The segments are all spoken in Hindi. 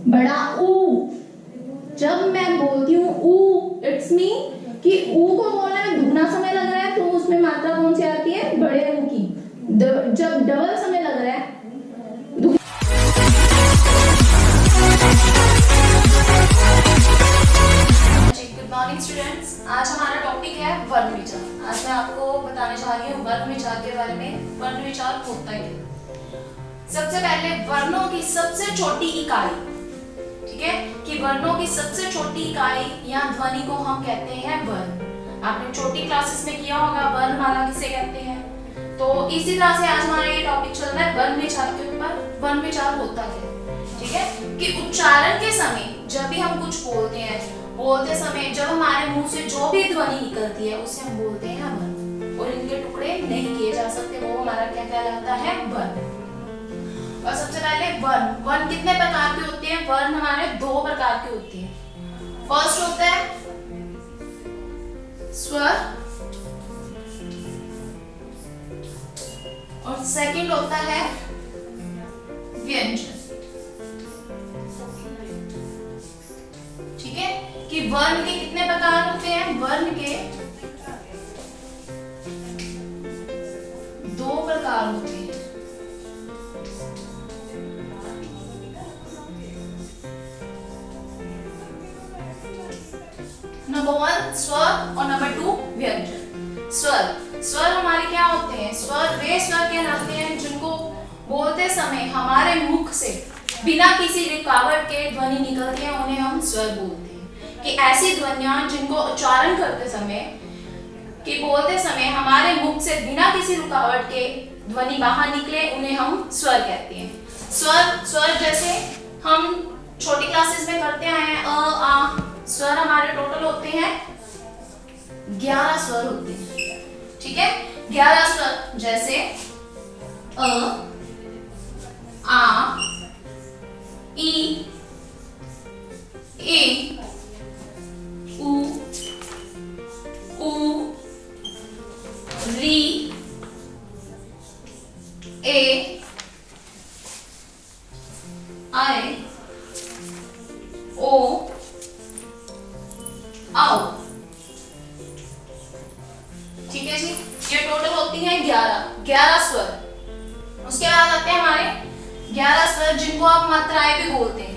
बड़ा ऊ। जब मैं बोलती हूँ ऊ, इट्स मीन कि ऊ को बोलने में दुगना समय लग रहा है, तो उसमें मात्रा कौन सी आती है? बड़े ऊ की। जब डबल समय लग रहा है, गुड मॉर्निंग स्टूडेंट्स। आज हमारा टॉपिक है वर्ण विचार। आज मैं आपको बताने जा रही हूँ वर्ण विचार के बारे में। वर्ण विचार होता है क्या? सबसे पहले वर्णों की सबसे छोटी इकाई, ठीक है, कि वर्णों की सबसे छोटी इकाई या ध्वनि को हम कहते हैं वर्ण। आपने छोटी क्लासेस में किया होगा वर्णमाला किसे कहते हैं। तो इसी तरह से आज हमारा ये टॉपिक चल रहा है वर्ण विचार के ऊपर। वर्ण विचार होता क्या, ठीक है, कि उच्चारण के समय जब भी हम कुछ बोलते हैं, बोलते समय जब हमारे मुंह से जो भी ध्वनि निकलती है उसे हम बोलते हैं वर्ण, और इनके टुकड़े नहीं किए जा सकते, वो हमारा क्या कहलाता है? वर्ण। और सबसे पहले वर्ण, वर्ण कितने प्रकार के होते हैं? वर्ण हमारे दो प्रकार के होते हैं। फर्स्ट होता है स्वर और सेकंड होता है व्यंजन। ठीक है, कि वर्ण के कितने प्रकार होते हैं? वर्ण के दो प्रकार होते हैं। नंबर वन स्वर और नंबर टू व्यंजन। स्वर, स्वर हमारे क्या होते हैं? स्वर वे स्वर कहलाते हैं जिनको बोलते समय हमारे मुख से बिना किसी रुकावट के ध्वनि निकलती है, उन्हें हम स्वर बोलते हैं। कि ऐसी ध्वनियां जिनको उच्चारण करते समय, कि बोलते समय हमारे मुख से बिना किसी रुकावट के ध्वनि बाहर निकले, उन्हें हम स्वर कहते हैं। स्वर, स्वर जैसे हम छोटी क्लासेस में करते आए हैं, अ आ। स्वर हमारे टोटल होते हैं 11 स्वर होते हैं, ठीक है। 11 स्वर जैसे अ, आ, ई, ए, उ, री, ए, आई, ओ, आओ। ठीक है जी, ये टोटल होती है 11 स्वर। उसके बाद आते हैं हमारे 11 स्वर जिनको आप मात्राएं भी बोलते हैं।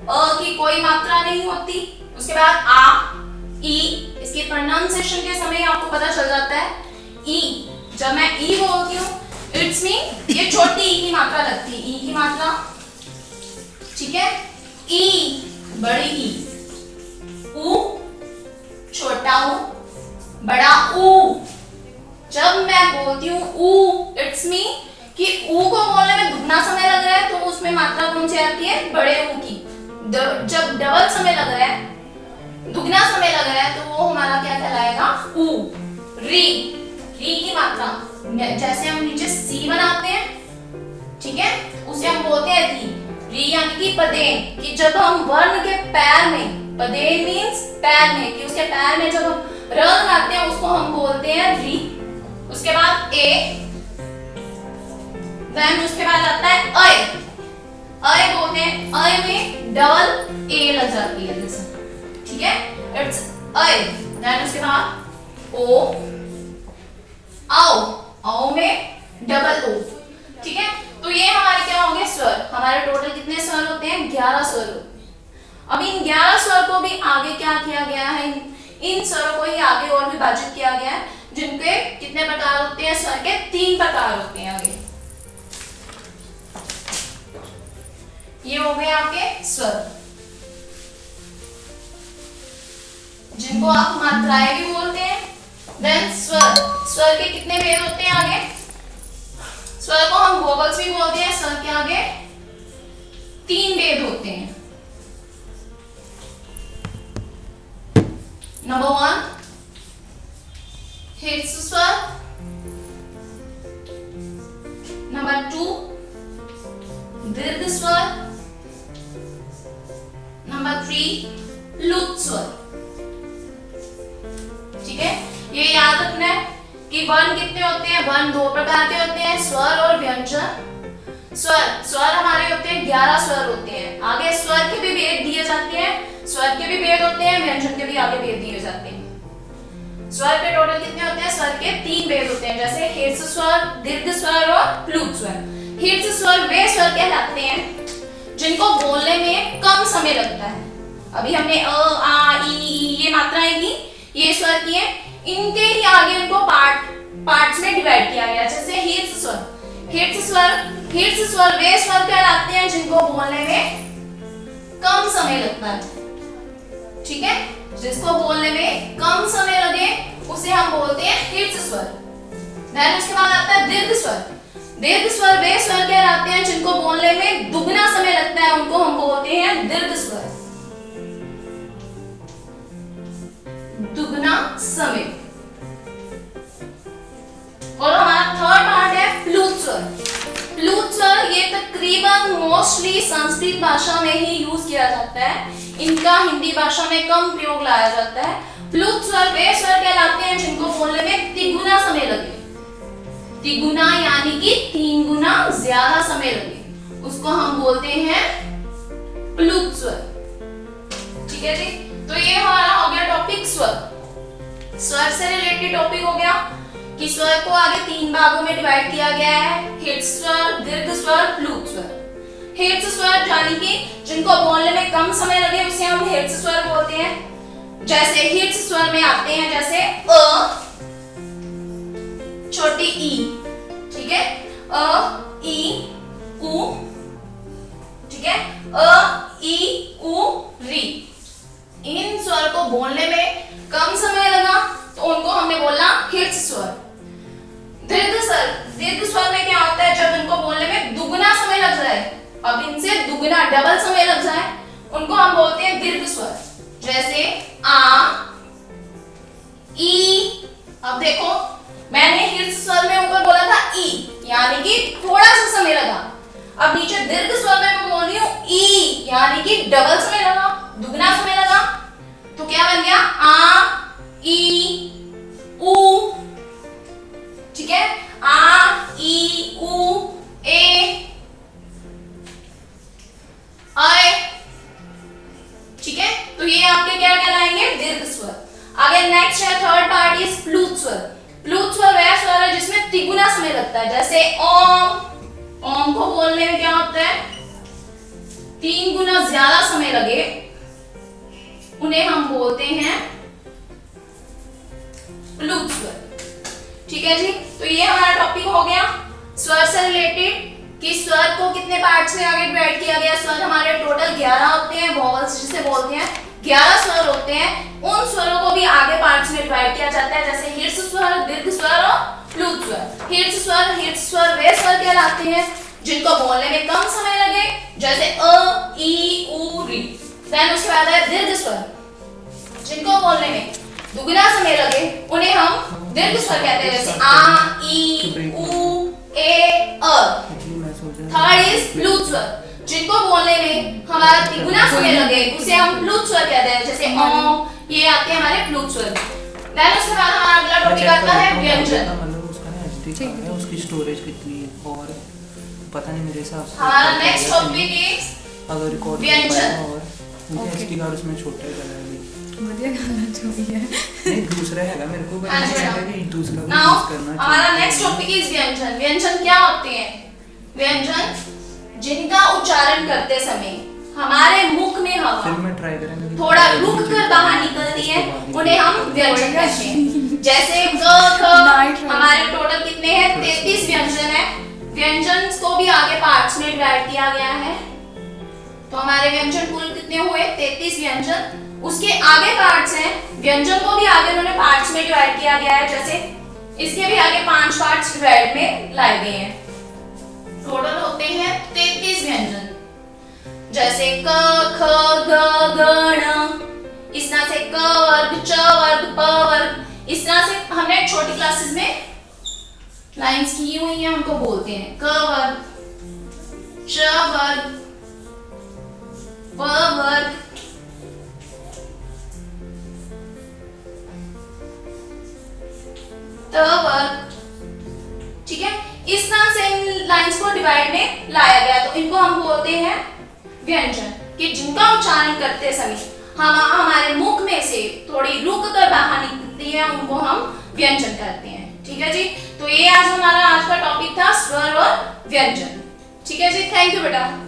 अ की कोई मात्रा नहीं होती। उसके बाद आ, ई, इसके प्रोनाउंसिएशन के समय आपको पता चल जाता है। ई, जब मैं ई बोलती हूँ, इट्स मीन ये छोटी ई की मात्रा लगती है, ई की मात्रा, ठीक है। ई, बड़ी ई। उ, छोटा ऊ, बड़ा ऊ। जब मैं बोलती हूँ ऊ, इट्स मीन कि ऊ को बोलने में दुगना समय लग रहा है, तो उसमें मात्रा कौन सी आती है? बड़े ऊ की। जब डबल समय लग रहा है, दुगना समय लग रहा है, तो वो हमारा क्या कहलाएगा? ऊ। री, री की मात्रा जैसे हम नीचे सी बनाते हैं, ठीक है, उसे हम बोलते हैं री। री यानी कि पदेन, कि जब हम वर्ण के पैर में, पदेन मींस पैर में, कि उसके पैर में जब हम र लगाते हैं उसको हम बोलते हैं री। उसके बाद ए, देन उसके बाद आता है अय। अय बोलते हैं, अय में डबल ए लग जाती है जैसे, ठीक है, इट्स अय। देन उसके बाद ओ, आओ, आओ में डबल ओ, ठीक है। तो ये हमारे क्या होंगे? स्वर। हमारे टोटल कितने स्वर होते हैं? 11 स्वर होते हैं। अब इन 11 स्वर को भी आगे क्या किया गया है? इन स्वरों को ही आगे और विभाजित किया गया है, जिनके कितने प्रकार होते हैं? स्वर के 3 प्रकार होते हैं आगे। ये हो गए आपके स्वर, जिनको आप मात्राएं भी बोलते हैं। देन स्वर, स्वर के कितने भेद होते हैं आगे? स्वर को हम वोवल्स भी बोलते हैं। स्वर के आगे 3 भेद होते हैं। नंबर 1 ह्रस्व स्वर, नंबर 2 दीर्घ स्वर, नंबर 3 लुप्त स्वर, ठीक है। ये याद रखना है कि वर्ण कितने होते हैं? वर्ण 2 प्रकार के होते हैं, स्वर और व्यंजन। स्वर, स्वर हमारे होते हैं 11 स्वर होते हैं। आगे स्वर व्यंजन के भी आगे भेद दिए जाते हैं। स्वर के टोटल कितने होते हैं? स्वर के 3 भेद होते हैं, जैसे हीर्घ स्वर, दीर्घ स्वर और प्लुत स्वर। हीर्घ स्वर वे स्वर कहलाते हैं जिनको बोलने में कम समय लगता है। अभी हमने अ, आ, ई ये मात्राएं की, ये स्वर की है, इनके ही आगे इनको पार्ट्स में डिवाइड किया गया, जैसे हीर्घ स्वर। हीर्घ स्वर वे स्वर कहलाते हैं जिनको बोलने में कम समय लगता है। ठीक है, जिसको बोलने में कम समय लगे उसे हम बोलते हैं हीर्घ स्वर। देन उसके बाद आता है दीर्घ स्वर। दीर्घ स्वर वे स्वर कहलाते हैं जिनको बोलने में दुगना समय लगता है, उनको हम बोलते हैं दीर्घ स्वर। दुगना समय। और हमारा थर्ड पार्ट है प्लुत स्वर। प्लुत स्वर ये तकरीबन मोस्टली संस्कृत भाषा में ही यूज किया जाता है, इनका हिंदी भाषा में कम प्रयोग लाया जाता है। प्लुत स्वर वे स्वर कहलाते हैं जिनको बोलने में तिगुना समय लगे। तिगुना यानी कि 3 गुना ज्यादा समय लगे, उसको हम बोलते हैं प्लुत स्वर। ठीक है जी, तो ये हमारा हो गया टॉपिक स्वर। स्वर से रिलेटेड टॉपिक हो गया कि स्वर को आगे 3 भागों में डिवाइड किया गया है, हीर्घ स्वर, दीर्घ स्वर, प्लुत स्वर। हीर्घ स्वर यानी कि जिनको बोलने में कम समय लगे उसे हम हीर्घ स्वर बोलते हैं। जैसे हीर्घ स्वर में आते हैं जैसे अ, छोटी ई, ठीक है, अ, ई, उ, ठीक है, अ, ई, उ, री। इन स्वर को बोलने में कम समय लगा तो उनको हमने बोला हीर्घ स्वर। दीर्घ स्वर में क्या होता है? जब इनको बोलने में दुगना समय लग जाए, अब इनसे दुगना डबल समय लग जाए, उनको हम बोलते हैं दीर्घ स्वर। जैसे आ, ई। अब देखो मैंने हीर्घ स्वर में ऊपर बोला था ई, यानी कि थोड़ा सा समय लगा। अब नीचे दीर्घ स्वर में मैं बोल रही हूँ ई, यानी कि डबल समय लगा, दुगना समय लगा। तो क्या बन गया? आ, ई, उ। ठीक है, आ, ई, उ, ए, आए। ठीक है, तो ये आपके क्या कहलाएंगे? दीर्घ स्वर। आगे नेक्स्ट है थर्ड पार्ट इज प्लुत स्वर। प्लुत स्वर वह स्वर है जिसमें तिगुना समय लगता है, जैसे ओम। ओम को बोलने में क्या होता है? 3 गुना ज्यादा समय लगे, उन्हें हम बोलते हैं प्लुत स्वर। ठीक है जी, तो ये हमारा टॉपिक हो गया स्वर से रिलेटेड कि स्वर को कितने पार्ट्स में आगे डिवाइड किया गया। स्वर हमारे टोटल 11 होते हैं, वॉवल्स जिसे बोलते हैं, 11 स्वर होते हैं। उन स्वरों को भी आगे पार्ट्स में डिवाइड किया जाता है, जैसे हीर्घ स्वर, दीर्घ स्वर और प्लुत स्वर। हीर्घ स्वर वे स्वर कहलाते हैं जिनको बोलने में कम समय लगे, जैसे अ, ई, उ, री। देन उसके बाद है दीर्घ स्वर, जिनको बोलने में दुगना समय लगे, उन्हें हम दीर्घ स्वर कहते हैं, जैसे आ, ई, उ, ए, अ। थर्ड इज प्लुत स्वर, जिनको बोलने में हमारा तिगुना समय लगे उसे हम प्लुत स्वर कहते हैं, जैसे ओम। ये आते हैं हमारे प्लुत स्वर। देन उसके बाद हमारा अगला टॉपिक आता है व्यंजन। मतलब उसका ना एचडी है, उसकी स्टोरेज कितनी है और पता नहीं मेरे हिसाब से। हमारा नेक्स्ट टॉपिक इज अगर रिकॉर्ड व्यंजन। और मुझे एचडी कार्ड उसमें छोटा ही लगा है। मुझे गाना जो भी है नहीं दूसरा हैगा मेरे को, बस अच्छा। है कि दूसरा भी नाउ यूज करना चाहिए। हमारा नेक्स्ट टॉपिक इज व्यंजन। व्यंजन क्या होते हैं? व्यंजन जिनका उच्चारण करते समय हमारे मुख में फिर हवा मैं ट्राई करेंगे थोड़ा रुक कर बाहर निकलती है, उन्हें हम व्यंजन कहते हैं। जैसे क, ख, हमारे टोटल कितने हैं? 33 व्यंजन है। व्यंजन को भी आगे पार्ट्स में डिवाइड किया गया है, तो हमारे व्यंजन कुल कितने हुए? 33 व्यंजन। उसके आगे पार्ट्स हैं, व्यंजन को भी आगे उन्होंने पार्ट्स में डिवाइड किया गया है, जैसे इसके भी आगे 5 पार्ट्स डिवाइड में लाए गए हैं। टोटल होते हैं 33 व्यंजन, जैसे क, ख, ग, ग, ण। इस तरह से क वर्ग, च वर्ग, प वर्ग, इस तरह से हमने छोटी क्लासेस में लाइंस की हुई हैं, उनको बोलते हैं क वर्ग, च वर्ग, प वर्ग, त वर्ग। ठीक है, इस तरह से इन लाइंस को डिवाइड में लाया गया, तो इनको हम बोलते हैं व्यंजन, कि जिनका उच्चारण करते समय हम हमारे मुख में से थोड़ी रुक कर बाहर निकलती है, उनको हम व्यंजन कहते हैं। ठीक है जी, तो ये आज हमारा आज का टॉपिक था स्वर और व्यंजन। ठीक है जी, थैंक यू बेटा।